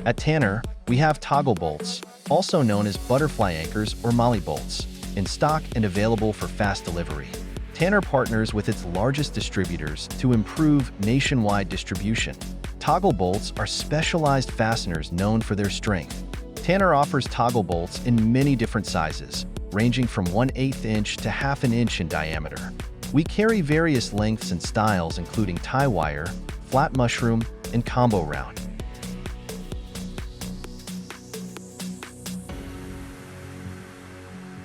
At Tanner, we have toggle bolts, also known as butterfly anchors or molly bolts, in stock and available for fast delivery. Tanner partners with its largest distributors to improve nationwide distribution. Toggle bolts are specialized fasteners known for their strength. Tanner offers toggle bolts in many different sizes, ranging from 1/8 inch to 1/2 inch in diameter. We carry various lengths and styles including tie wire, flat mushroom, and combo round.